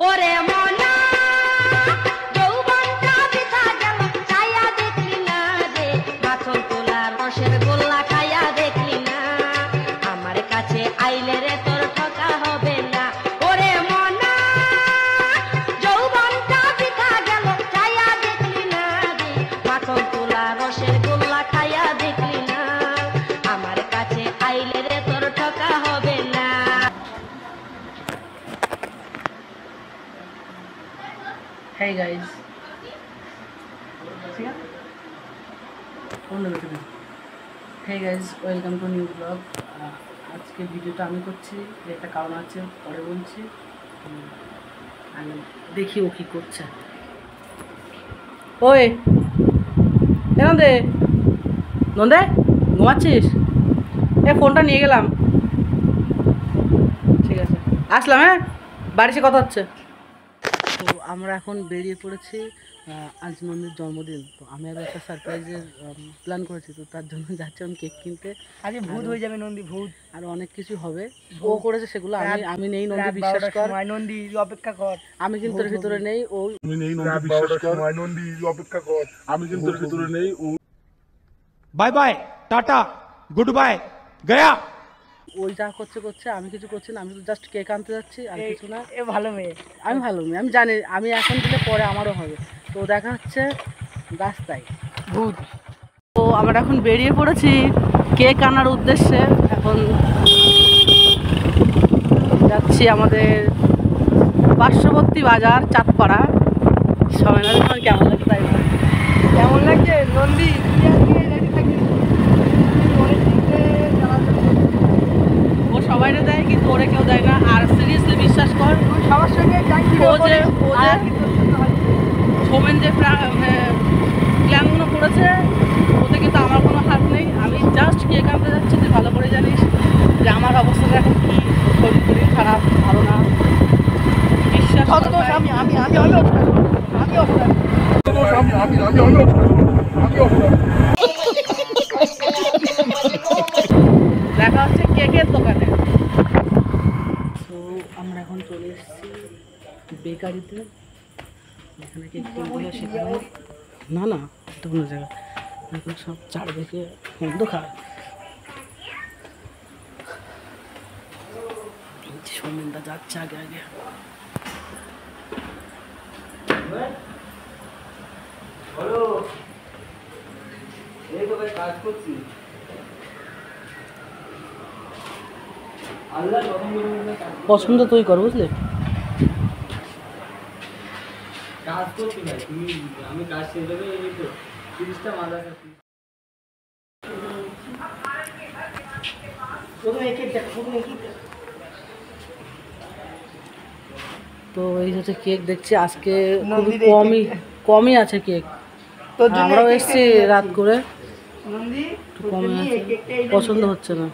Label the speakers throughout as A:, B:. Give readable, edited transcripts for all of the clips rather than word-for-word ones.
A: ওরে মনা যৌবনটা বিতা গেল ছায়া দেখলি না রে মাখন তোলা রসের গোল্লা খায়া দেখলি না আমার কাছে আইলে রে তোর ঠকা হবে না ওরে মনা যৌবনটা বিতা গেল ছায়া দেখলি না রে মাখন তোলা রসের গোল্লা খায়া দেখলি না আমার কাছে আইলে রে তোর ঠকা হবে না।
B: Hey guys, hey guys, welcome to new vlog. আজকে ভিডিওটা আমি করছি, একটা কারণ আছে পরে বলছি। আমি দেখি ও কি করছে। ওই নন্দে নন্দে ঘুমাচ্ছিস? ফোনটা নিয়ে গেলাম, ঠিক আছে আসলাম। হ্যাঁ, বাড়ি এসে কথা হচ্ছে। তো আমরা এখন বেরিয়ে পড়েছি, আজ নন্দীর জন্মদিন। তো আমি আরও একটা সারপ্রাইজের প্ল্যান করেছি, তো তার জন্য যাচ্ছি আমি কেক কিনতে।
C: আজকে ভূত হয়ে যাবে নন্দী, ভূত
B: আর অনেক কিছু হবে। ও করেছে সেগুলো আমি নেই, নন্দী বিশ্বাস কর।
C: নন্দী অপেক্ষা কর,
B: আমি কিন্তু এর ভিতরে নেই। ও
D: আমি নেই, নন্দী বিশ্বাস কর। নন্দী অপেক্ষা কর, আমি কিন্তু এর ভিতরে নেই। ও
E: bye bye, tata, goodbye, গয়া।
B: ওই যা করছে আমি কিছু করছি না, আমি তো জাস্ট কেক আনতে যাচ্ছি আর কিছু না।
C: এ ভালো মেয়ে,
B: আমি ভালো মেয়ে, আমি জানি আমি এখন দিলে পরে আমারও হবে। তো দেখা হচ্ছে রাস্তায়।
C: ভূত।
B: তো আমরা এখন বেরিয়ে পড়েছি কেক আনার উদ্দেশ্যে। এখন যাচ্ছি আমাদের পার্শ্ববর্তী বাজার চাঁদপাড়া। সবাই না তোমার কেমন লাগছে তাই বলো।
C: কেমন লাগছে নন্দী?
B: ও সবাইরে দেয় কিন্তু ওরে কেউ দেয় না। আর সিরিয়াসলি বিশ্বাস কর,
C: সবার সঙ্গে
B: সোমেন যে প্ল্যানগুলো করেছে ওতে কিন্তু আমার কোনো হাত নেই। আমি জাস্ট কেক আনতে যাচ্ছি। তুই ভালো করে জানিস যে আমার অবস্থাটা এখন কী, শরীর খারাপ, ভালো না। বিশ্বাস দেখা হচ্ছে কেকের দোকানে। তো আমরা এখন চলে এসেছি বেকারিতে, এখানে কেক কিনবো সেখানে না না এটা কোনো জায়গা এখন সব চারদিকে অন্ধকার। সৌমেনদা যাচ্ছে আগে আগে।
C: কাজ করছি।
B: পছন্দ তুই কর, বুঝলি?
C: কাজ করছি ভাই, তুমি আমি কাজ শেষ হবে এই তো 30টা মাল আছে।
B: তো এই হচ্ছে কেক দেখছি আজকে খুবই কমই আছে কেক। আমরাও এসছি রাত করে, একটু কমই আছে, পছন্দ হচ্ছে না।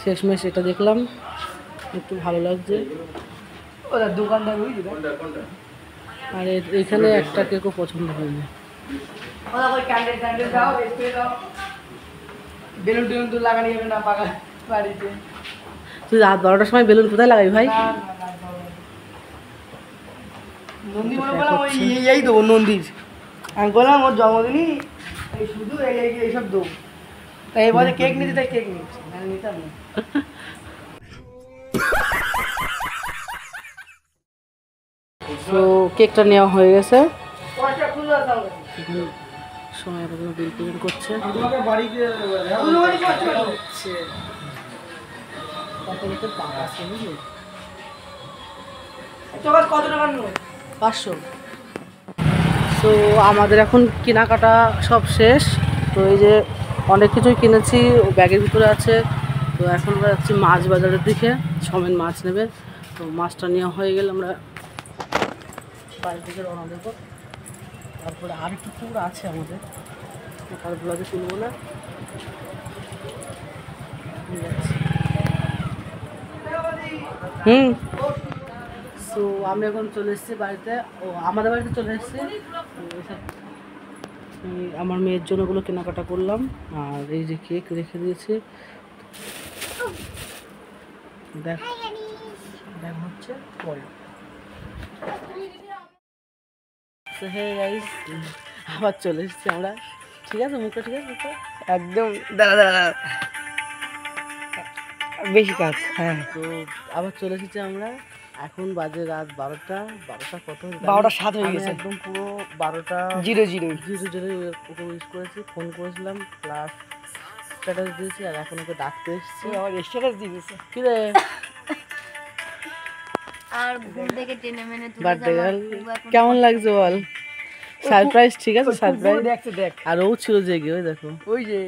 B: শেষমেশ এটা দেখলাম, একটু ভালো লাগছে।
C: দোকানটা
B: আর এখানে একটা কেকও পছন্দ হয়নি।
C: বেলুন টেলুন তো লাগানো যাবে না বাড়িতে।
B: তুই রাত 12টার সময় বেলুন কোথায় লাগাবি ভাই?
C: নন্দী মনে করলাম ওই এই দেবো নন্দীর। আমি বললাম ওর জন্মদিনই এই শুধু এইসব দেবো। তাই এবারে কেক নিতে, তাই কেক নিচ্ছি, নিতাম না।
B: তো কেকটা নেওয়া হয়ে গেছে। সময় বিল পেমেন্ট করছে।
C: কত টাকা নেব?
B: 500। তো আমাদের এখন কেনাকাটা সব শেষ। তো এই যে অনেক কিছুই কিনেছি, ব্যাগের ভিতরে আছে। তো এখন আমরা যাচ্ছি মাছ বাজারের দিকে, সমেন মাছ নেবে। তো মাছটা নেওয়া হয়ে গেলে আমরা বাড়ির দিকে রওনা দেবো। তারপরে আর একটু টুকরো আছে আমাদের, তারপরে আগে তুলবো না। তো আমি এখন চলে এসেছি বাড়িতে, আমাদের বাড়িতে চলে এসেছি। আমার মেয়ের জন্য ওগুলো কেনাকাটা করলাম। আর এই যে কেক রেখে দিয়েছি, দেখা হচ্ছে পরে। হে গাইস, আবার চলে এসেছি আমরা। ঠিক আছে মুখটা, ঠিক আছে তো?
C: একদম দাঁড়া দাঁড়া দাঁড়া। বেশি কাজ। হ্যাঁ
B: তো আবার চলে এসেছি আমরা। এখন বাজে রাত 12টা কত?
C: 12:07 হয়ে
B: আমি
C: গেছে।
B: একদম পুরো 12টা
C: 0
B: ওকে উইশ করেছি, ফোন করেছিলাম, প্লাস স্ট্যাটাস দিয়েছি, আর এখন ওকে ডাকতে এসেছি।
C: আমার স্ট্যাটাস দিয়ে দিয়েছে।
B: কি রে
A: আর ঘুম থেকে টেনে মেনে তুলে
B: বার্থডে
A: যাওয়া
B: গার্ল,
A: খুব এখন
B: কেমন লাগছে বল? সারপ্রাইজ, ঠিক আছে সারপ্রাইজ।
C: দেখছে দেখ,
B: আর ও ছিল জেগে, ওই দেখো।
C: ওই যে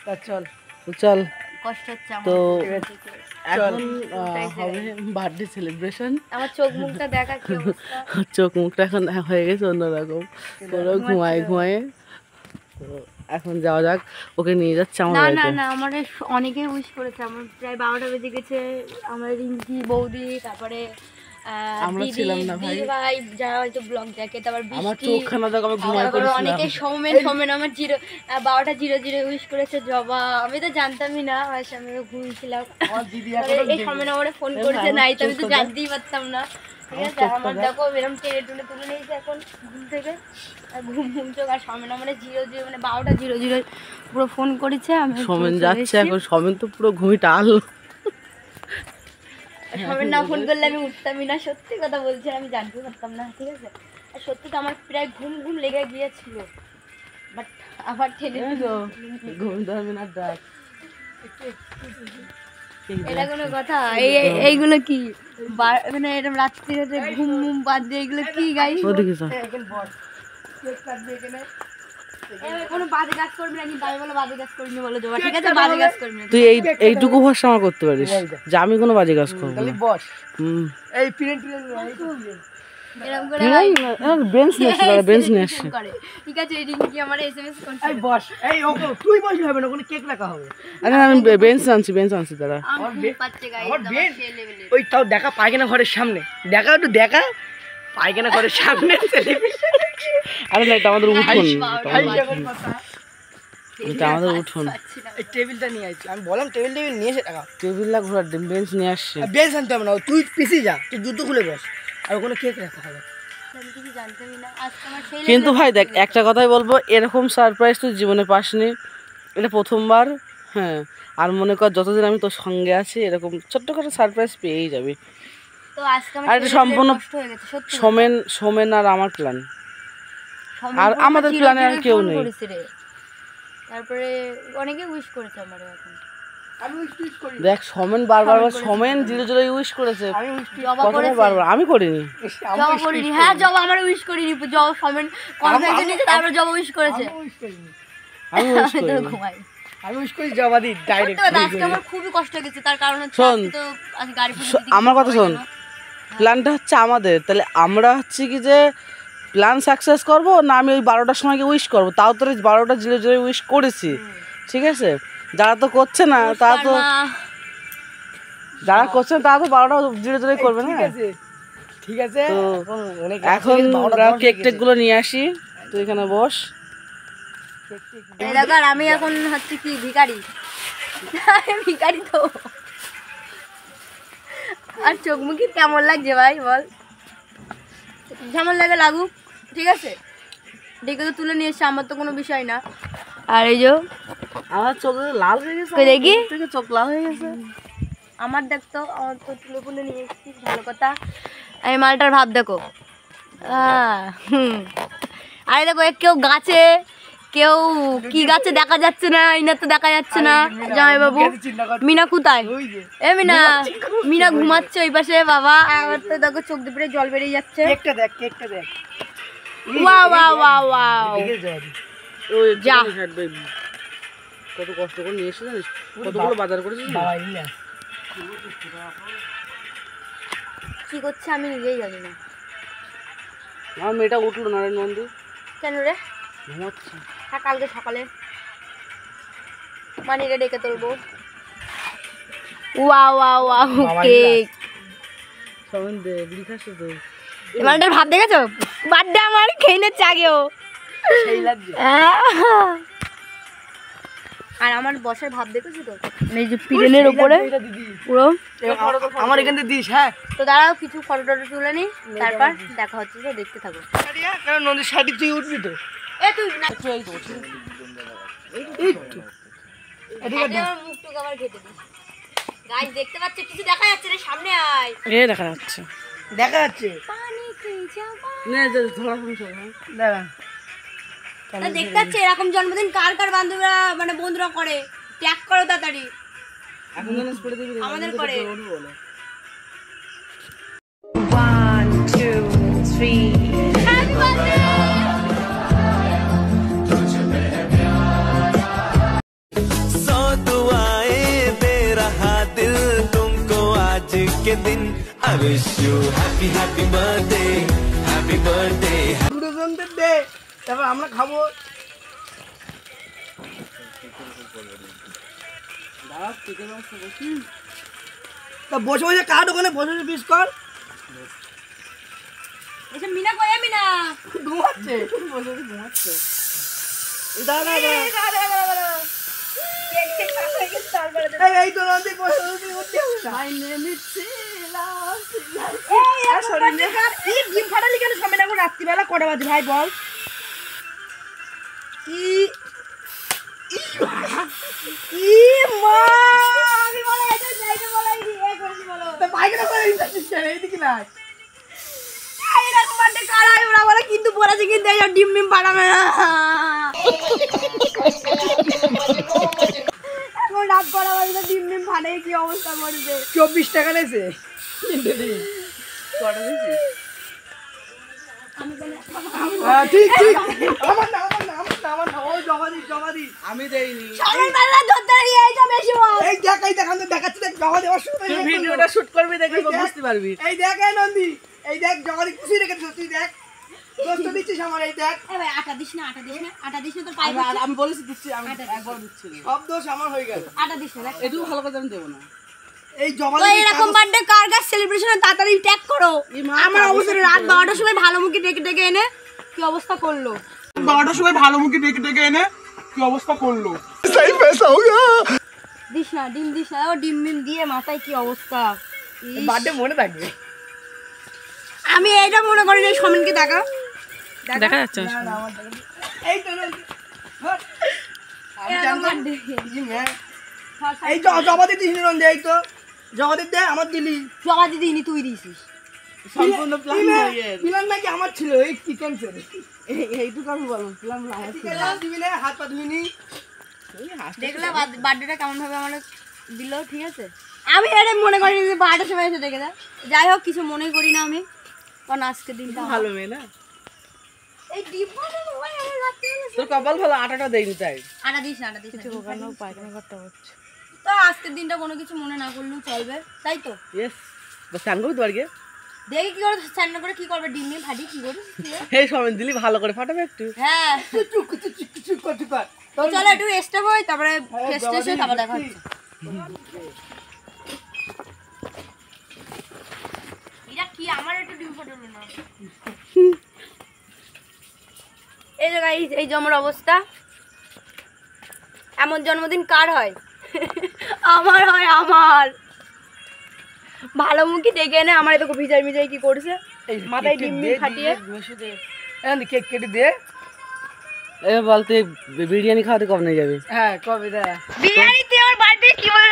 C: তা চল।
B: তো চল,
A: কষ্ট হচ্ছে আমার।
B: তো
A: ঘুম থেকে।
B: এখন হবে বার্থডে সেলিব্রেশন।
A: আমার চোখ মুখটা দেখা কি অবস্থা।
B: চোখ মুখটা এখন হয়ে গেছে অন্যরকম, পুরো ঘুমায়ে। তো এখন যাওয়া যাক, ওকে নিয়ে যাচ্ছে আমার
A: না না
B: বাড়িতে।
A: না, আমার অনেকেই উইশ করেছে। আমার প্রায় 12টা বেজে গেছে। আমার রিঙ্কি বৌদি, তারপরে
B: আমরা
A: দিদি,
B: ছিলাম না ভাই।
A: দিদি ভাই যারা হয়তো ব্লগ দেখে, তারপর
B: আমার
A: বৃষ্টি,
B: চোখখানা দেখো, আমি ঘুমাই
A: তারপরে
B: পড়েছিলাম।
A: অনেকে সৌমেন আমার 12টা 00 উইশ করেছে। জবা, আমি তো জানতামই না, আমি ঘুমিয়েছিলাম।
C: আমার দিদি
A: এই সৌমেন আমারে ফোন করেছে, নাই তো আমি তো জানতেই পারতাম না। ঠিক আছে, আমার দেখো এরকম টেনে টুনে তুলে নিয়েছে এখন ঘুম থেকে। আর ঘুম চোখ, আর সৌমেন আমারে 00 মানে 12টা 00 পুরো ফোন করেছে। আমি
B: সমেন যাচ্ছে এখন, সমেন তো পুরো ঘুমি টাল।
A: সৌমেন না ফোন করলে আমি উঠতামই না, সত্যি কথা বলছি, আমি জানতে পারতাম না। ঠিক আছে, আর সত্যি তো আমার প্রায় ঘুম লেগে গিয়েছিল, বাট আবার টেনে
B: এই তো ঘুম ধরবে না ডাক।
A: এটা কোনো কথা? এইগুলো কি মানে এরকম রাত্রিতে ঘুম বাদ দিয়ে এগুলো কি গাই?
B: ওদিকে যা।
C: এখন বস কেক কাটবে এখানে।
A: কোনো বাজে কাজ করবি না, কিন্তু আমি বলে বাজে কাজ করিনি বলে জবা। ঠিক আছে, বাজে কাজ করবি না।
B: তুই এইটুকু ভরসা আমার করতে পারিস যে আমি কোনো বাজে কাজ করবো
C: তাহলে
B: না।
C: বস।
B: হুম।
C: এই প্রিন্ট
A: এরকম করে
B: বেঞ্চ নিয়ে আসছে, বেঞ্চ নিয়ে আসছে।
A: করে। ঠিক আছে, রিঙ্কি আমার SMS করছে।
C: এই বস। এই ওকে তুই বসলে হবে না, ওখানে কেক রাখা হবে।
B: আরে আমি বেঞ্চ আনছি দাঁড়া।
A: আমার ঘুম পাচ্ছে গাইস,
C: আমার
A: আমার
C: বেন
A: সেই লেভেলের।
C: ওই তাও দেখা পায়খানা ঘরের সামনে, দেখা একটু দেখা পায়খানা ঘরের সামনে সেলিব্রেশন।
B: আরে না, এটা আমাদের উঠোন,
C: ভাই যখন কথা
B: এটা আমাদের উঠোন।
A: পাচ্ছি না।
C: এই টেবিলটা নিয়ে আসছি, আমি বললাম টেবিল নিয়ে এসে টাকা
B: টেবিল না ঘোরার বেঞ্চ নিয়ে আসছে।
C: বেঞ্চ আনতে হবে না, তুই পিছিয়ে যা, তুই জুতো খুলে বস, আর ওখানে কেক রাখা হবে।
A: আমি কিছু জানতামই না, আজকে আমার সেই
B: কিন্তু
A: level-এর
B: ভাই দেখ, একটা কথাই বলবো, এরকম সারপ্রাইজ তুই জীবনে পাসনি, এটা প্রথমবার। হ্যাঁ, আর মনে কর যতদিন আমি তোর সঙ্গে আছি এরকম ছোট্টখাটো সারপ্রাইজ পেয়েই যাবি।
A: তো আজকে আমার
B: আর
A: সেই
B: এটা সম্পূর্ণ
A: level-এর কষ্ট হয়ে গেছে, সত্যি।
B: সোমেন আর আমার প্ল্যান।
A: সৌমেন
B: আর
A: পুরো
B: আমাদের
A: 00
B: plan এ আর কেউ
A: ফোন
B: নেই।
A: করেছে রে। তারপরে অনেকে উইশ করেছে আমারে এখন।
C: আমি উইশ করি,
B: দেখ সোমেন বারবার সোমেন 00 ইউজ করেছে,
C: আমি উইশ
A: জবা
B: প্রথমে
A: করেছে।
B: বারবার আমি করিনি।
A: জবা করিনি। হ্যাঁ, জবা আমার উইশ করিনি। জবা সৌমেন কনফারেন্সে নিয়েছে, তারপর জবা উইশ করেছে।
C: আমি উইশ করিনি,
B: আমি ইউজ
A: আমি তো
B: করিনি।
A: ঘুমাই।
C: আমি উইশ করি জবাদি ডাইরেক্ট।
A: সত্যি কথা, আজকে আমার খুবই কষ্ট হয়ে গেছে। তার কারণ হচ্ছে
B: শোন,
A: আজকে তো আজকে গাড়ি পুজো দিতে
B: আমার কথা
A: গেছি
B: শোন,
A: সবাই জন্য।
B: প্ল্যানটা হচ্ছে আমাদের, তাহলে আমরা হচ্ছে কি যে প্ল্যান সাকসেস করব না আমি ওই 12টার সময় উইশ করব? তাও তো 12টা 00 উইশ করেছি, ঠিক আছে। যারা তো করছে না তারা তো
A: মা,
B: যারা করছে না তারা তো 12টা 00 করবে না।
C: ঠিক আছে, ঠিক আছে।
B: তো
C: অনেক
B: এখন কেক টেক গুলো নিয়ে আসি, তুই এখানে বস।
A: এই দেখো, আর আমি এখন হচ্ছে কি ভিখারি। আমি ভিখারি তো। আর চোখ মুখি কেমন লাগছে ভাই বল? যেমন লাগে লাগুক, ঠিক আছে। দেখে তো তুলে নিয়ে এসছে, আমার তো কোনো বিষয় না। আর এই যে
B: আমার চোখ লাল হয়ে গেছে,
A: কই দেখি?
B: আমার থেকে চোখ লাল হয়ে গেছে।
A: আমার দেখতো, আমার তো তুলে ফুলে নিয়ে এসেছিস, ভালো কথা। এই মালটার ভাব দেখো। আরে দেখো, কেউ গাছে, কেউ কি গাছে দেখা যাচ্ছে না, ইনা তো দেখা যাচ্ছে না। জামাই বাবু মিনা কোথায়?
C: ওই যে
A: এ মিনা, মিনা ঘুমাচ্ছে ওই পাশে। বাবা আমার তো দেখো চোখ দিয়ে জল বেরিয়ে যাচ্ছে।
C: কেকটা দেখ, কেকটা দেখ।
A: Wow wow wow wow.
C: দেখে জবাদি
B: ওই
A: যা।
B: কত কষ্ট করে নিয়ে এসে জানিস, কতগুলো বাজার করেছিস না?
C: বাবা ইলিয়া
A: কি করছে আমি নিজেই জানি না।
B: আমার মেয়েটা উঠলো না রে নন্দী,
A: কেন রে?
B: ঘুমাচ্ছে।
A: হ্যাঁ, কালকে সকালে মানিরে ডেকে তুলবো। Wow wow wow, cake.
B: সবাই লিখাচ্ছে তো।
A: মালটার ভাব দেখেছো? বার্থডে আমার খেয়ে নিচ্ছে আগেও।
C: সেই লাগছে।
F: আর আমার বসার ভাব দেখেছো তো, এই যে পিডেনের উপরে পুরো।
C: আমার এখান থেকে দিস। হ্যাঁ,
F: তো দাঁড়াও কিছু ফটো টটো তুলে নিই, তারপর দেখা হচ্ছে, যে দেখতে থাকো।
C: কারণ নদীর সাইডে তুই উঠবি তো।
F: এ তুই না, আমার মুখটুকু আবার ঘেটে দিস। গাইস দেখতে পাচ্ছ কিছু দেখা যাচ্ছে না, সামনে আয়।
B: দেখা যাচ্ছে।
C: দেখা যাচ্ছে।
F: পানি খেয়ে যাবা।
C: দাঁড়া।
F: তা দেখতে পাচ্ছ এরকম জন্মদিন কার কার বান্ধবীরা মানে বন্ধুরা করে, ট্যাগ করো তাড়াতাড়ি। আমাদের করে।
A: 1 2 3
G: सौ दुआएं दे रहा दिल तुमको आज के दिन I wish you happy happy birthday happy birthday
C: দুটো জনদের দে, তারপর আমরা খাবো। তা বসে বসে কাঠ ওখানে বসে বসে পিস কর।
F: এসব মিনা কই, মিনা
C: ঘুমাচ্ছে। দাঁড়া এই তো নদী বসে বসে করতে হবে না। ডিম ফাটালি কেন সময় না রাত্রিবেলা কটা বাজে ভাই বল?
F: কিন্তু বলেছে কিন্তু এইসব ডিম ডিম পাঠাবে না। এখন রাত করা বাজে, ডিম ডিম ফাটে, কি অবস্থা করছে।
C: 24 টাকা নেছে। ঠিক ঠিক। আমার না ও জমা দি। আমি দেইনি।
F: সকালবেলা ধরতে গিয়ে এইসব বেশি বল।
C: এই দেখ আমি দেখাচ্ছি, দেখ জমা দেওয়ার সময়
B: ভিডিওটা শুট করবি, দেখবি বুঝতে পারবি।
C: এই দেখ এই নন্দী, এই দেখ জমা দি খুশি রেখে তুই দেখ। দোস্ত দিচ্ছিস আমার, এই দেখ।
F: এ ভাই আটা দিস না তোর পায়ে পড়ছে।
B: আমি বলেছি দিচ্ছি, আমি একবার দিচ্ছি।
C: সব দোষ আমার হয়ে গেল।
F: আটা দিস না।
B: এটুকু ভালো করে আমি দেবো না।
C: এই জমা
F: তো এরকম বার্থডে কার কার সেলিব্রেশনে তাড়াতাড়ি ট্যাগ করো। আমার অবস্থা রাত 12টার সময় ভালো মুখে ডেকে এনে কি অবস্থা করলো।
D: 12টার সময় ভালো মুখে ডেকে এনে কি অবস্থা করলো।
F: দিস না, ডিম দিস না। ও ডিম ডিম দিয়ে মাথায় কি অবস্থা।
C: বার্থডে মনে থাকবে।
F: আমি এটা মনে করি না। সমিনকে দেখাও।
B: দেখা যাচ্ছে না।
C: না আমার দেখা এই তো নন্দী। আমি
F: এরকম
C: জানতাম।
F: birthday।
C: এই তো জমা দিচ্ছিস নন্দী, এই তো জমা দিতে আমার দিলি।
F: জমা দিদি নি তুই দিছিস।
B: সম্পূর্ণ প্ল্যান হয়ে
C: প্ল্যান নাকি আমার ছিল, এই কি ক্যান্সেল।
B: এইটুকু আমি বলবো, প্ল্যান আমার ছিল।
C: দিবি না, হাত পা ধুইনি।
F: দেখলে বার্থডেটা কেমন ভাবে আমার দিল, ঠিক আছে। আমি এটা মনে করি যে 12টার সময় এসে দেখে দেয়। যাই হোক কিছু মনে করি না আমি, কারণ আজকের দিনটা
B: ভালো মেয়ে না,
F: এই ডিব্বাটা ভাই আমার রাত্রিবেলা
B: তোর কপাল ভালো, আটাটা দেয়নি তাই।
F: আটা দিস না।
B: পায়খানা করতে হচ্ছে।
F: তো আজকের দিনটা কোনো কিছু মনে না করলেও চলবে, তাই তো।
B: ইয়েস, বাস চান করবি তো আজকে।
F: দেখি কি করে স্নান করে কি করবে, ডিম নিয়ে ফাটি কি করবে।
B: এই সময় দিলি ভালো করে ফাটাবে একটু।
F: হ্যাঁ
C: চুপ কর।
F: তো চলো একটু স্টেপ হই, তারপরে ফেস টেস হই, তারপর দেখা হচ্ছে। এটা কি আমার একটু ডিম ফাটালো না। এই যে গাইস, এই যে আমার অবস্থা। এমন জন্মদিন কার হয়? আমার হয়। আমার ভালো মুখে ডেকে এনে আমার এত ভিজাই ভিজাই কি করছে, মাথায় ডিম ডিম ফাটিয়ে।
C: কেক কেটে দে।
B: এ বলতে বিরিয়ানি খাওয়াতে কবে নিয়ে যাবে?
C: হ্যাঁ কবে দে।
F: বিরিয়ানি তুই আমার বাড়িতে কি বলে